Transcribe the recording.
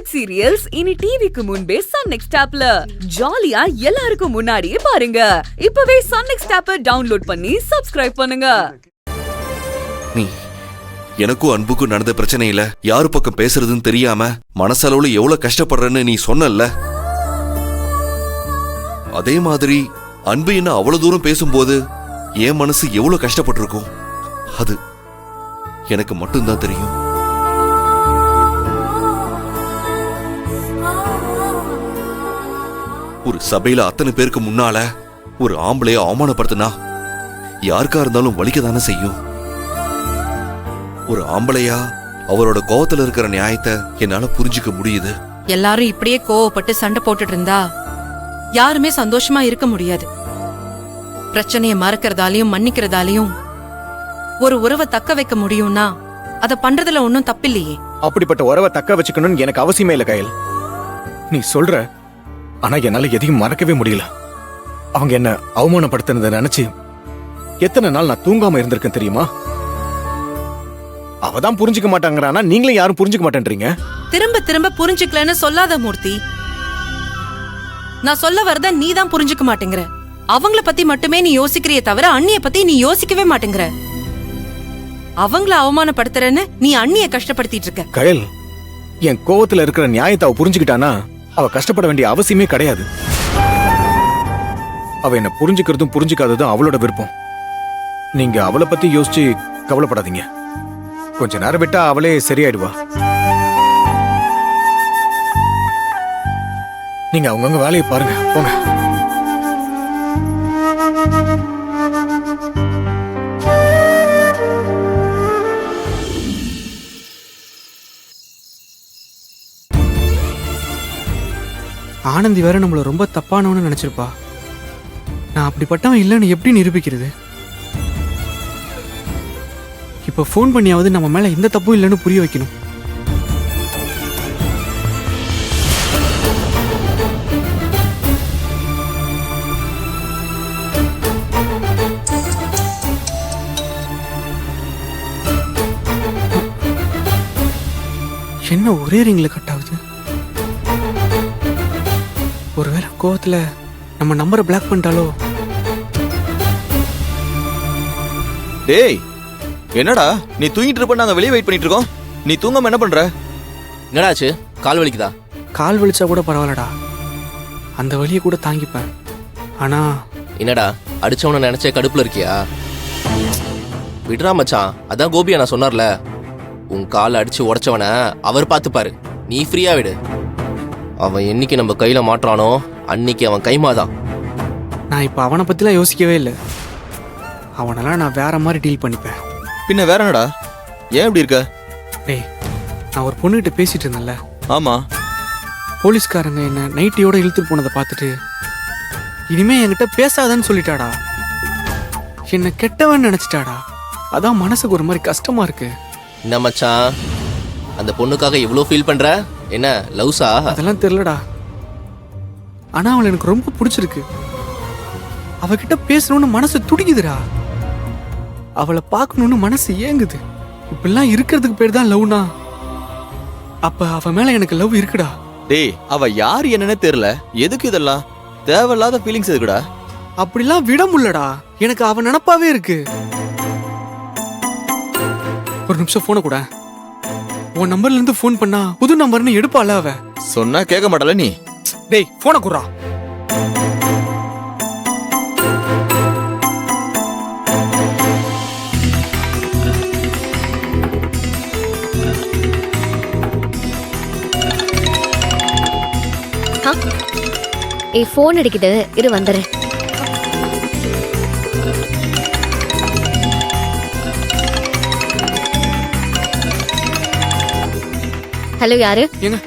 Web serials இனி டிவிக்கு முன்பே சன் நெக்ஸ்ட் ஆப்ல ஜாலியா எல்லாருக்கும் முன்னாடியே பாருங்க. இப்பவே சன் நெக்ஸ்ட் ஆப்பை டவுன்லோட் பண்ணி சப்ஸ்கிரைப் பண்ணுங்க. நீ எனக்கும் அன்புக்கும் நடந்த பிரச்சனையில யாரு பக்கம் பேசுறதுன்னு தெரியாம மனசளவுல எவ்வளவு கஷ்டப்படுறேன்னு நீ சொன்னல்ல. அதே மாதிரி அன்பு என்ன அவ்வளவு தூரம் பேசும்போது என் மனசு எவ்வளவு கஷ்டப்பட்டிருக்கும் அது எனக்கு மட்டும்தான் தெரியும். ஒரு சபையில அத்தனை பேருக்கு முன்னால ஒரு ஆம்பளைய அவமானப்படுத்தினா யாருக்கா இருந்தாலும் வலிக்கதானே செய்யும். ஒரு ஆம்பளையா அவரோட கோவத்துல இருக்கிற நியாயத்தை என்னால புரிஞ்சுக்க முடியுது. எல்லாரும் இப்படியே கோவப்பட்டு சண்டை போட்டுட்டு இருந்தா யாருமே சந்தோஷமா இருக்க முடியாது. பிரச்சனைய மறக்கிறதாலையும் மன்னிக்கிறதாலையும் ஒரு உறவை தக்க வைக்க முடியும்னா அத பண்றதுல ஒன்னும் தப்பில்லையே. அப்படிப்பட்ட உறவை தக்க வச்சுக்கணும்னு எனக்கு அவசியமே இல்ல கயல். நீ சொல்ற, ஆனா என்னால எதையும் மறக்கவே முடியல. அவங்க என்ன அவமானப்படுத்தினதை நினைச்சு எத்தனை நாள் நான் தூங்காம இருந்திருக்கேன் தெரியுமா? அவதான் புரிஞ்சுக்க மாட்டாங்கறானா நீங்களும் யாரும் புரிஞ்சுக்க மாட்டேன்றீங்க. திரும்ப திரும்ப புரிஞ்சுக்கலன்னு சொல்லாத மூர்த்தி. நான் சொல்ல வரத நீ தான் புரிஞ்சுக்க மாட்டேங்கிற. அவங்கள பத்தி மட்டுமே நீ யோசிக்கிறியே தவிர அண்ணிய பத்தி நீ யோசிக்கவே மாட்டேங்கிற. அவங்கள அவமானப்படுத்துறன்னு நீ அண்ணிய கஷ்டப்படுத்திட்டு இருக்க. கயல், என் கோவத்துல இருக்கிற நியாயத்தை அவ புரிஞ்சுக்கிட்டானா அவ கஷ்டப்பட வேண்டிய அவசியமே கிடையாது. அவ என்ன புரிஞ்சுக்கிறதும் புரிஞ்சுக்காததும் அவளோட விருப்பம். நீங்க அவளை பத்தி யோசிச்சு கவலைப்படாதீங்க. கொஞ்ச நேரம் விட்டா அவளே சரியாயிடுவா. நீங்க அவங்கவுங்க வேலையை பாருங்க, போங்க. ஆனந்தி வேற நம்மள ரொம்ப தப்பானவன்னு நினைச்சிருப்பா. நான் அப்படிப்பட்டவன் இல்லைன்னு எப்படி நிரூபிக்கிறது? இப்ப ஃபோன் பண்ணியாவது நம்ம மேல எந்த தப்பும் இல்லைன்னு புரிய வைக்கணும். என்ன ஒரே ரிங்ல கட் ஆகுது? ஒருவேளை கோவத்துல நம்ம நம்பரை பிளாக் பண்ணிட்டாலோ? டேய், என்னடா நீ தூங்கிட்டு இருப்ப, நாங்க வெளியே வெயிட் பண்ணிட்டு இருக்கோம். நீ தூங்காம என்ன பண்ற? என்னடாச்சு? கால் வலிக்குதா? கால் வலிச்சா கூட பரவாயில்லடா, அந்த வலியை கூட தாங்கிப்பேன். ஆனா என்னடா அடிச்சவன நினைச்சே கடுப்புல இருக்கியா? விடுறா மச்சான், அதான் கோபியா நான் சொன்னார்ல, உன் கால் அடிச்சு உடைச்சவன அவர் பார்த்துப்பாரு, நீ ஃப்ரீயா விடு. அவன் என்னைக்கு நம்ம கையில மாட்டானோ அன்னைக்கு அவன் கைமாதான். நான் இப்ப அவனை பத்திலாம் யோசிக்கவே இல்லை. அவனெல்லாம் நான் வேற மாதிரி டீல் பண்ணிப்பேன். பின்ன வேற என்னடா? ஏன் இப்படி இருக்க? டேய், நான் ஒரு பொண்ணுகிட்ட பேசிட்டு இருந்தேன்ல. ஆமா, போலீஸ்காரங்க என்ன நைட்டியோட இழுத்துட்டு போனதை பார்த்துட்டு இனிமே என்கிட்ட பேசாதன்னு சொல்லிட்டாடா. என்ன கெட்டவன் நினைச்சிட்டாடா. அதான் மனசுக்கு ஒரு மாதிரி கஷ்டமா இருக்கு. என்ன மச்சான், அந்த பொண்ணுக்காக இவ்வளோ ஃபீல் பண்ற? என்ன லவ்ஸா? அதெல்லாம் தெரியலடா, ஆனா அவளை எனக்கு ரொம்ப பிடிச்சிருக்கு. அவகிட்ட பேசணும்னு மனசு துடிக்குதுடா. அவளை பார்க்கணும்னு மனசு ஏங்குது. இப்பெல்லாம் இருக்கிறதுக்கு பேர் தான் லவ்னா, அப்ப அவ மேல எனக்கு லவ் இருக்குடா. டேய், அவ யாரு என்னன்னே தெரியல, எதுக்கு இதெல்லாம் தேவையில்லாத ஃபீலிங்ஸ் எதுக்குடா? அப்படிலாம் விட முடியலடா, எனக்கு அவ நினப்பாவே இருக்கு. ஒரு நிமிஷம் போன கூட. உன் நம்பர்ல இருந்து போன் பண்ணா புது நம்பர்னு எடுப்பாள அவ. சொன்னா கேட்க மாட்டாள நீ. டேய், போன குறா. போன் அடிக்குது, இரு வந்துடுறேன். ஹலோ, யாரு? ஏங்க